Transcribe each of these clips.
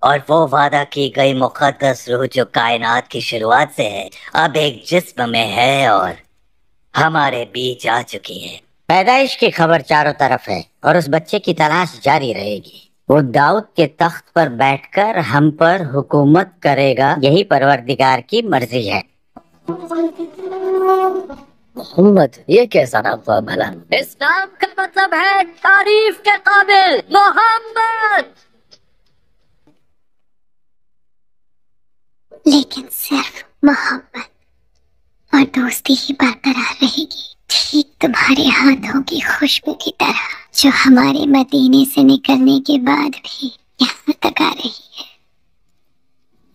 اور وہ وعدہ کی گئی مقدس روح جو کائنات کی شروعات سے ہے اب ایک جسم میں ہے اور ہمارے بیچ آ چکی ہے۔ پیدائش کی خبر چاروں طرف ہے اور اس بچے کی تلاش جاری رہے گی۔ وہ داؤد کے تخت پر بیٹھ کر ہم پر حکومت کرے گا، یہی پروردگار کی مرضی ہے۔ محمد یہ کیسا نام ہوا بھلا؟ اس نام کا مطلب ہے تعریف کے قابل، محمد۔ لیکن صرف محبت اور دوستی ہی برقرار رہے گی، ٹھیک تمہارے ہاتھوں کی خوشبو کی طرح جو ہمارے مدینے سے نکلنے کے بعد بھی یہاں تک آ رہی ہے۔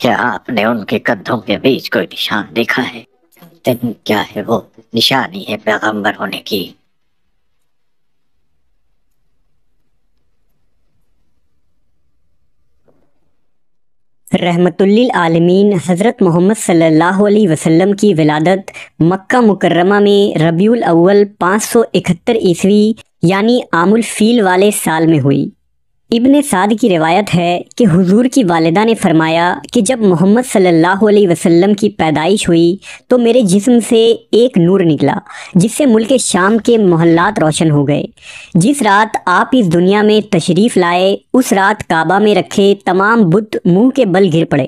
کیا آپ نے ان کے قدموں کے بیچ کوئی نشان دیکھا ہے؟ کیا ہے وہ نشانی ہے پیغمبر ہونے کی؟ رحمت للعالمین حضرت محمد صلی اللہ علیہ وسلم کی ولادت مکہ مکرمہ میں ربیع الاول 571 عیسوی یعنی عام الفیل والے سال میں ہوئی۔ ابن سعد کی روایت ہے کہ حضور کی والدہ نے فرمایا کہ جب محمد صلی اللہ علیہ وسلم کی پیدائش ہوئی تو میرے جسم سے ایک نور نکلا جس سے ملک شام کے محلات روشن ہو گئے۔ جس رات آپ اس دنیا میں تشریف لائے اس رات کعبہ میں رکھے تمام بت منہ کے بل گر پڑے،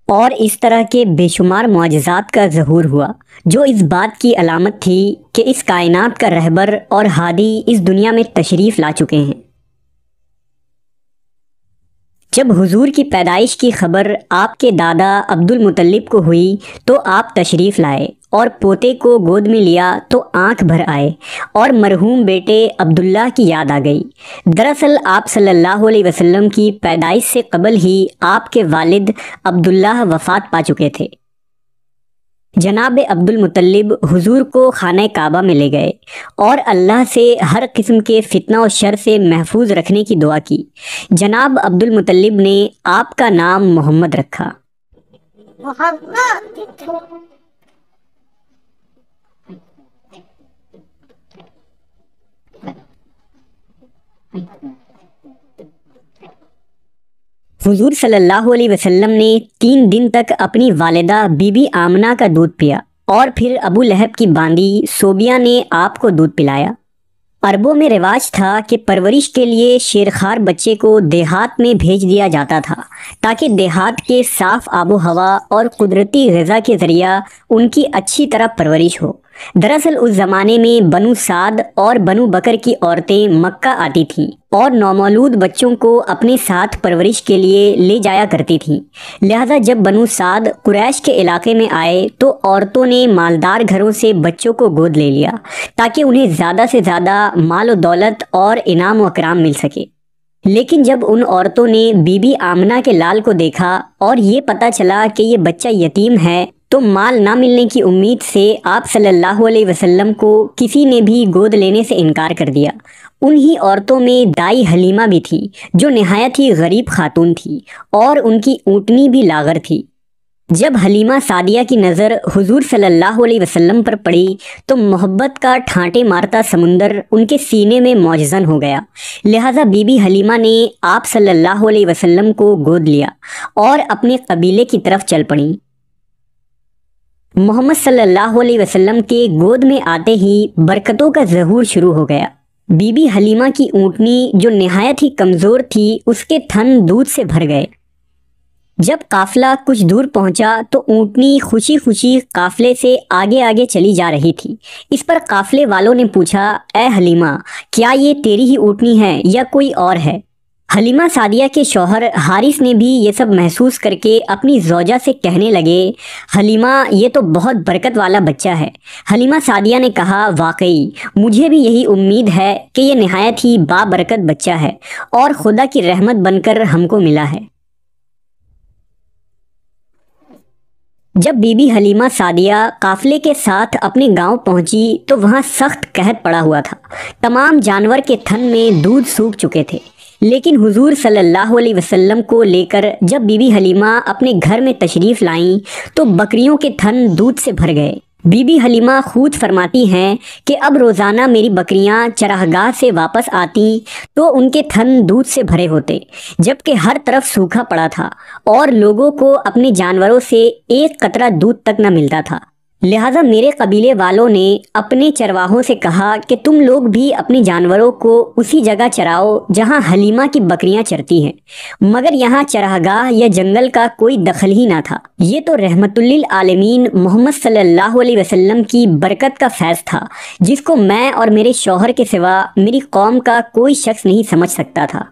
اور اس طرح کے بے شمار معجزات کا ظہور ہوا جو اس بات کی علامت تھی کہ اس کائنات کا رہبر اور ہادی اس دنیا میں تشریف لا چکے ہیں۔ جب حضور کی پیدائش کی خبر آپ کے دادا عبد المطلب کو ہوئی تو آپ تشریف لائے اور پوتے کو گود میں لیا تو آنکھ بھر آئے اور مرحوم بیٹے عبداللہ کی یاد آ گئی۔ دراصل آپ صلی اللہ علیہ وسلم کی پیدائش سے قبل ہی آپ کے والد عبداللہ وفات پا چکے تھے۔ جناب عبد المطلب حضور کو خانہ کعبہ میں لے گئے اور اللہ سے ہر قسم کے فتنہ و شر سے محفوظ رکھنے کی دعا کی۔ جناب عبد المطلب نے آپ کا نام محمد رکھا۔ حضور صلی اللہ علیہ وسلم نے 3 دن تک اپنی والدہ بی بی آمنہ کا دودھ پیا اور پھر ابو لہب کی باندی صوبیہ نے آپ کو دودھ پلایا۔ عربوں میں رواج تھا کہ پرورش کے لیے شیرخوار بچے کو دیہات میں بھیج دیا جاتا تھا تاکہ دیہات کے صاف آب و ہوا اور قدرتی غذا کے ذریعہ ان کی اچھی طرح پرورش ہو۔ دراصل اس زمانے میں بنو سعد اور بنو بکر کی عورتیں مکہ آتی تھیں اور نومولود بچوں کو اپنے ساتھ پرورش کے لیے لے جایا کرتی تھیں، لہذا جب بنو سعد قریش کے علاقے میں آئے تو عورتوں نے مالدار گھروں سے بچوں کو گود لے لیا تاکہ انہیں زیادہ سے زیادہ مال و دولت اور انعام و اکرام مل سکے۔ لیکن جب ان عورتوں نے بی بی آمنہ کے لال کو دیکھا اور یہ پتہ چلا کہ یہ بچہ یتیم ہے تو مال نہ ملنے کی امید سے آپ صلی اللہ علیہ وسلم کو کسی نے بھی گود لینے سے انکار کر دیا۔ انہی عورتوں میں دائی حلیمہ بھی تھی جو نہایت ہی غریب خاتون تھی اور ان کی اونٹنی بھی لاغر تھی۔ جب حلیمہ سعدیہ کی نظر حضور صلی اللہ علیہ وسلم پر پڑی تو محبت کا ٹھانٹے مارتا سمندر ان کے سینے میں معجزن ہو گیا، لہذا بی بی حلیمہ نے آپ صلی اللہ علیہ وسلم کو گود لیا اور اپنے قبیلے کی طرف چل پڑیں۔ محمد صلی اللہ علیہ وسلم کے گود میں آتے ہی برکتوں کا ظہور شروع ہو گیا۔ بی بی حلیمہ کی اونٹنی جو نہایت ہی کمزور تھی اس کے تھن دودھ سے بھر گئے۔ جب قافلہ کچھ دور پہنچا تو اونٹنی خوشی خوشی قافلے سے آگے آگے چلی جا رہی تھی۔ اس پر قافلے والوں نے پوچھا، اے حلیمہ، کیا یہ تیری ہی اونٹنی ہے یا کوئی اور ہے؟ حلیمہ سعدیہ کے شوہر حارث نے بھی یہ سب محسوس کر کے اپنی زوجہ سے کہنے لگے، حلیمہ یہ تو بہت برکت والا بچہ ہے۔ حلیمہ سعدیہ نے کہا، واقعی مجھے بھی یہی امید ہے کہ یہ نہایت ہی بابرکت بچہ ہے اور خدا کی رحمت بن کر ہم کو ملا ہے۔ جب بی بی حلیمہ سعدیہ قافلے کے ساتھ اپنے گاؤں پہنچی تو وہاں سخت قحط پڑا ہوا تھا، تمام جانور کے تھن میں دودھ سوکھ چکے تھے۔ لیکن حضور صلی اللہ علیہ وسلم کو لے کر جب بی بی حلیمہ اپنے گھر میں تشریف لائیں تو بکریوں کے تھن دودھ سے بھر گئے۔ بی بی حلیمہ خود فرماتی ہیں کہ اب روزانہ میری بکریاں چراگاہ سے واپس آتی تو ان کے تھن دودھ سے بھرے ہوتے، جبکہ ہر طرف سوکھا پڑا تھا اور لوگوں کو اپنے جانوروں سے ایک قطرہ دودھ تک نہ ملتا تھا۔ لہٰذا میرے قبیلے والوں نے اپنے چرواہوں سے کہا کہ تم لوگ بھی اپنے جانوروں کو اسی جگہ چراؤ جہاں حلیمہ کی بکریاں چرتی ہیں، مگر یہاں چراگاہ یا جنگل کا کوئی دخل ہی نہ تھا۔ یہ تو رحمت للعالمین محمد صلی اللہ علیہ وسلم کی برکت کا فیض تھا، جس کو میں اور میرے شوہر کے سوا میری قوم کا کوئی شخص نہیں سمجھ سکتا تھا۔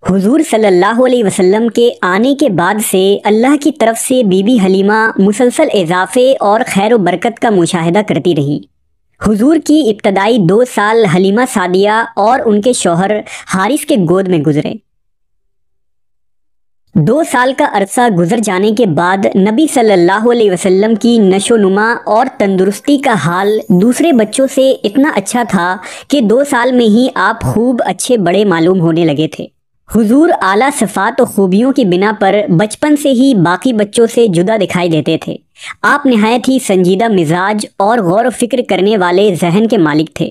حضور صلی اللہ علیہ وسلم کے آنے کے بعد سے اللہ کی طرف سے بی بی حلیمہ مسلسل اضافے اور خیر و برکت کا مشاہدہ کرتی رہیں۔ حضور کی ابتدائی 2 سال حلیمہ سعدیہ اور ان کے شوہر حارث کے گود میں گزرے۔ 2 سال کا عرصہ گزر جانے کے بعد نبی صلی اللہ علیہ وسلم کی نشو و نما اور تندرستی کا حال دوسرے بچوں سے اتنا اچھا تھا کہ 2 سال میں ہی آپ خوب اچھے بڑے معلوم ہونے لگے تھے۔ حضور اعلیٰ صفات و خوبیوں کی بنا پر بچپن سے ہی باقی بچوں سے جدا دکھائی دیتے تھے۔ آپ نہایت ہی سنجیدہ مزاج اور غور و فکر کرنے والے ذہن کے مالک تھے۔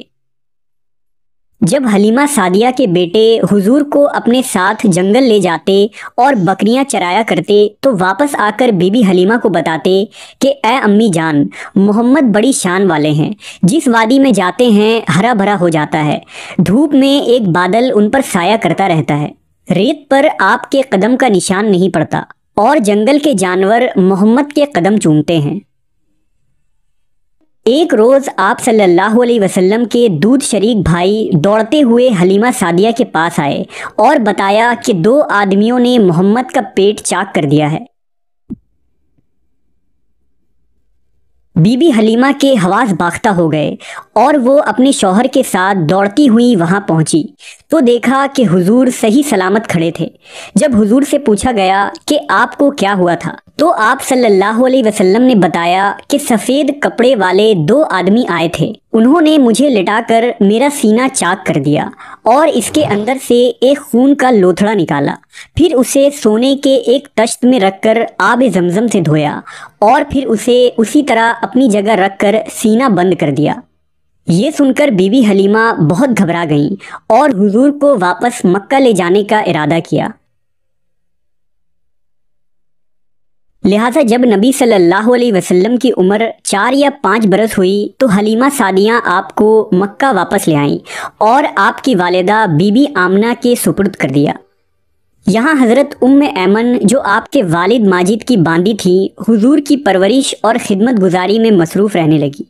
جب حلیمہ سعدیہ کے بیٹے حضور کو اپنے ساتھ جنگل لے جاتے اور بکریاں چرایا کرتے تو واپس آ کر بی بی حلیمہ کو بتاتے کہ اے امی جان، محمد بڑی شان والے ہیں، جس وادی میں جاتے ہیں ہرا بھرا ہو جاتا ہے، دھوپ میں ایک بادل ان پر سایہ کرتا رہتا ہے، ریت پر آپ کے قدم کا نشان نہیں پڑتا، اور جنگل کے جانور محمد کے قدم چومتے ہیں۔ ایک روز آپ صلی اللہ علیہ وسلم کے دودھ شریک بھائی دوڑتے ہوئے حلیمہ سعدیہ کے پاس آئے اور بتایا کہ 2 آدمیوں نے محمد کا پیٹ چاک کر دیا ہے۔ بی بی حلیمہ کے حواس باختہ ہو گئے اور وہ اپنے شوہر کے ساتھ دوڑتی ہوئی وہاں پہنچی تو دیکھا کہ حضور صحیح سلامت کھڑے تھے۔ جب حضور سے پوچھا گیا کہ آپ کو کیا ہوا تھا تو آپ صلی اللہ علیہ وسلم نے بتایا کہ سفید کپڑے والے 2 آدمی آئے تھے، انہوں نے مجھے لٹا کر میرا سینہ چاک کر دیا اور اس کے اندر سے ایک خون کا لوتھڑا نکالا، پھر اسے سونے کے ایک تشت میں رکھ کر آب زمزم سے دھویا اور پھر اسے اسی طرح اپنی جگہ رکھ کر سینہ بند کر دیا۔ یہ سن کر بی بی حلیمہ بہت گھبرا گئیں اور حضور کو واپس مکہ لے جانے کا ارادہ کیا۔ لہٰذا جب نبی صلی اللہ علیہ وسلم کی عمر 4 یا 5 برس ہوئی تو حلیمہ سعدیہ آپ کو مکہ واپس لے آئیں اور آپ کی والدہ بی بی آمنہ کے سپرد کر دیا۔ یہاں حضرت ام ایمن جو آپ کے والد ماجد کی باندی تھی حضور کی پرورش اور خدمت گزاری میں مصروف رہنے لگی۔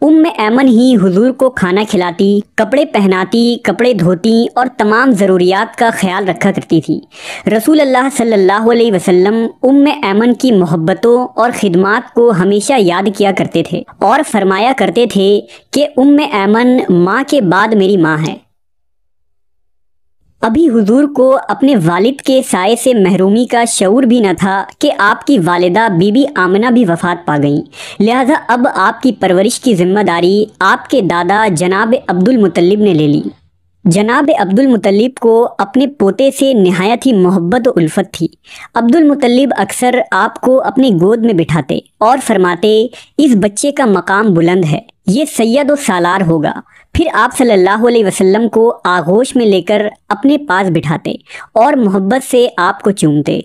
ام ایمن ہی حضور کو کھانا کھلاتی، کپڑے پہناتی، کپڑے دھوتی اور تمام ضروریات کا خیال رکھا کرتی تھی۔ رسول اللہ صلی اللہ علیہ وسلم ام ایمن کی محبتوں اور خدمات کو ہمیشہ یاد کیا کرتے تھے اور فرمایا کرتے تھے کہ ام ایمن ماں کے بعد میری ماں ہے۔ ابھی حضور کو اپنے والد کے سائے سے محرومی کا شعور بھی نہ تھا کہ آپ کی والدہ بی بی آمنہ بھی وفات پا گئیں، لہذا اب آپ کی پرورش کی ذمہ داری آپ کے دادا جناب عبد المطلب نے لے لی۔ جناب عبد المطلب کو اپنے پوتے سے نہایت ہی محبت و الفت تھی۔ عبد المطلب اکثر آپ کو اپنی گود میں بٹھاتے اور فرماتے اس بچے کا مقام بلند ہے، یہ سید و سالار ہوگا۔ پھر آپ صلی اللہ علیہ وسلم کو آغوش میں لے کر اپنے پاس بٹھاتے اور محبت سے آپ کو چومتے۔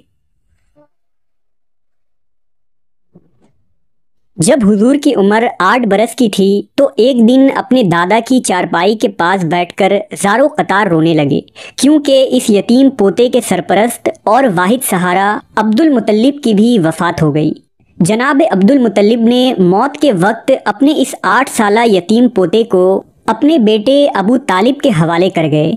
جب حضور کی عمر 8 برس کی تھی تو ایک دن اپنے دادا کی چارپائی کے پاس بیٹھ کر زارو قطار رونے لگے، کیونکہ اس یتیم پوتے کے سرپرست اور واحد سہارا عبد المطلب کی بھی وفات ہو گئی۔ جناب عبد المطلب نے موت کے وقت اپنے اس 8 سالہ یتیم پوتے کو اپنے بیٹے ابو طالب کے حوالے کر گئے۔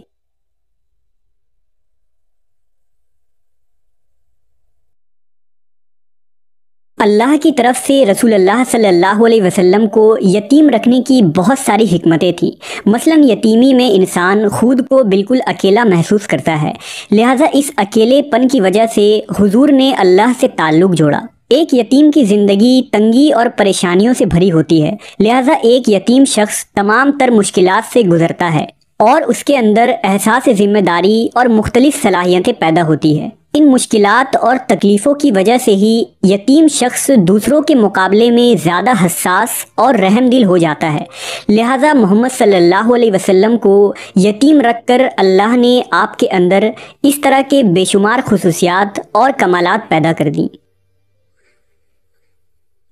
اللہ کی طرف سے رسول اللہ صلی اللہ علیہ وسلم کو یتیم رکھنے کی بہت ساری حکمتیں تھیں۔ مثلا یتیمی میں انسان خود کو بالکل اکیلا محسوس کرتا ہے، لہٰذا اس اکیلے پن کی وجہ سے حضور نے اللہ سے تعلق جوڑا۔ ایک یتیم کی زندگی تنگی اور پریشانیوں سے بھری ہوتی ہے، لہٰذا ایک یتیم شخص تمام تر مشکلات سے گزرتا ہے اور اس کے اندر احساس ذمہ داری اور مختلف صلاحیتیں پیدا ہوتی ہے۔ ان مشکلات اور تکلیفوں کی وجہ سے ہی یتیم شخص دوسروں کے مقابلے میں زیادہ حساس اور رحم دل ہو جاتا ہے۔ لہٰذا محمد صلی اللہ علیہ وسلم کو یتیم رکھ کر اللہ نے آپ کے اندر اس طرح کے بے شمار خصوصیات اور کمالات پیدا کر دیں۔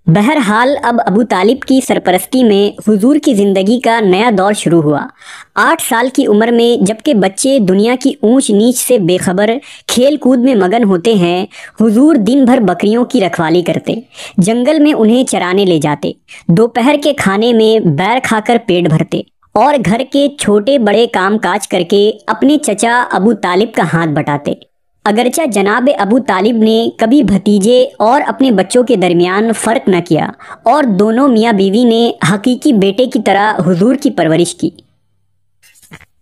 بہرحال اب ابو طالب کی سرپرستی میں حضور کی زندگی کا نیا دور شروع ہوا۔ 8 سال کی عمر میں جبکہ بچے دنیا کی اونچ نیچ سے بے خبر کھیل کود میں مگن ہوتے ہیں، حضور دن بھر بکریوں کی رکھوالی کرتے، جنگل میں انہیں چرانے لے جاتے، دوپہر کے کھانے میں بیر کھا کر پیٹ بھرتے اور گھر کے چھوٹے بڑے کام کاج کر کے اپنے چچا ابو طالب کا ہاتھ بٹاتے۔ اگرچہ جناب ابو طالب نے کبھی بھتیجے اور اپنے بچوں کے درمیان فرق نہ کیا اور دونوں میاں بیوی نے حقیقی بیٹے کی طرح حضور کی پرورش کی۔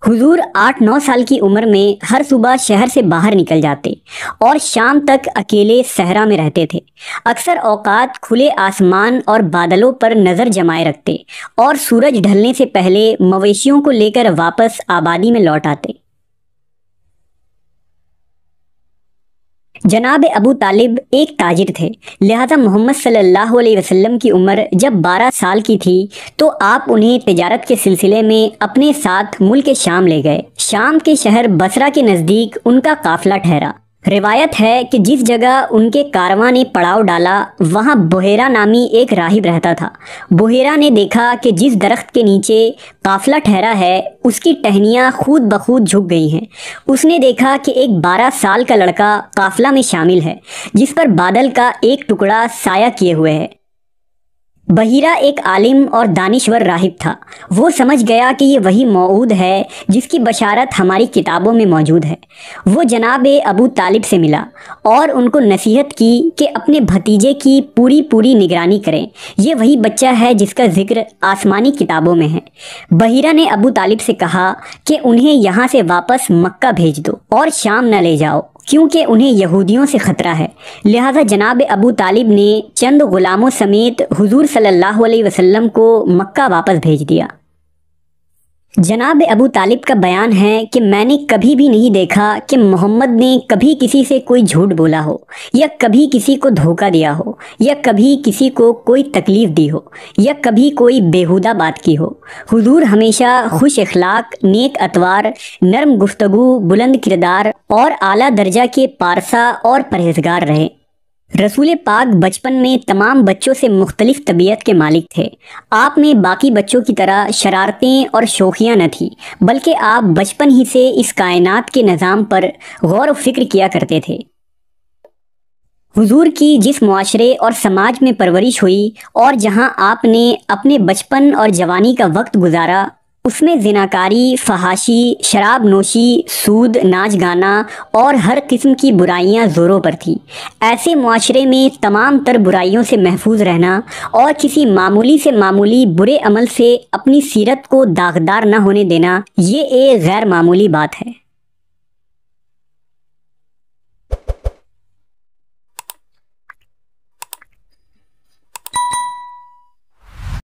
حضور 8-9 سال کی عمر میں ہر صبح شہر سے باہر نکل جاتے اور شام تک اکیلے صحرا میں رہتے تھے۔ اکثر اوقات کھلے آسمان اور بادلوں پر نظر جمائے رکھتے اور سورج ڈھلنے سے پہلے مویشیوں کو لے کر واپس آبادی میں لوٹ آتے۔ جناب ابو طالب ایک تاجر تھے، لہذا محمد صلی اللہ علیہ وسلم کی عمر جب 12 سال کی تھی تو آپ انہیں تجارت کے سلسلے میں اپنے ساتھ ملک شام لے گئے۔ شام کے شہر بصرہ کے نزدیک ان کا قافلہ ٹھہرا۔ روایت ہے کہ جس جگہ ان کے کارواں نے پڑاؤ ڈالا وہاں بحیرہ نامی ایک راہب رہتا تھا۔ بحیرہ نے دیکھا کہ جس درخت کے نیچے قافلہ ٹھہرا ہے اس کی ٹہنیاں خود بخود جھک گئی ہیں۔ اس نے دیکھا کہ ایک 12 سال کا لڑکا قافلہ میں شامل ہے جس پر بادل کا ایک ٹکڑا سایہ کیے ہوئے ہے۔ بحیرہ ایک عالم اور دانشور راہب تھا۔ وہ سمجھ گیا کہ یہ وہی موعود ہے جس کی بشارت ہماری کتابوں میں موجود ہے۔ وہ جناب ابو طالب سے ملا اور ان کو نصیحت کی کہ اپنے بھتیجے کی پوری نگرانی کریں، یہ وہی بچہ ہے جس کا ذکر آسمانی کتابوں میں ہے۔ بحیرہ نے ابو طالب سے کہا کہ انہیں یہاں سے واپس مکہ بھیج دو اور شام نہ لے جاؤ کیونکہ انہیں یہودیوں سے خطرہ ہے۔ لہذا جناب ابو طالب نے چند غلاموں سمیت حضور صلی اللہ علیہ وسلم کو مکہ واپس بھیج دیا۔ جناب ابو طالب کا بیان ہے کہ میں نے کبھی بھی نہیں دیکھا کہ محمد نے کبھی کسی سے کوئی جھوٹ بولا ہو یا کبھی کسی کو دھوکہ دیا ہو یا کبھی کسی کو کوئی تکلیف دی ہو یا کبھی کوئی بیہودہ بات کی ہو۔ حضور ہمیشہ خوش اخلاق، نیک اطوار، نرم گفتگو، بلند کردار اور اعلیٰ درجہ کے پارسا اور پرہیزگار رہے۔ رسول پاک بچپن میں تمام بچوں سے مختلف طبیعت کے مالک تھے۔ آپ میں باقی بچوں کی طرح شرارتیں اور شوخیاں نہ تھیں، بلکہ آپ بچپن ہی سے اس کائنات کے نظام پر غور و فکر کیا کرتے تھے۔ حضور کی جس معاشرے اور سماج میں پرورش ہوئی اور جہاں آپ نے اپنے بچپن اور جوانی کا وقت گزارا، اس میں زناکاری، فحاشی، شراب نوشی، سود، ناچ گانا اور ہر قسم کی برائیاں زوروں پر تھیں۔ ایسے معاشرے میں تمام تر برائیوں سے محفوظ رہنا اور کسی معمولی سے معمولی برے عمل سے اپنی سیرت کو داغدار نہ ہونے دینا، یہ ایک غیر معمولی بات ہے۔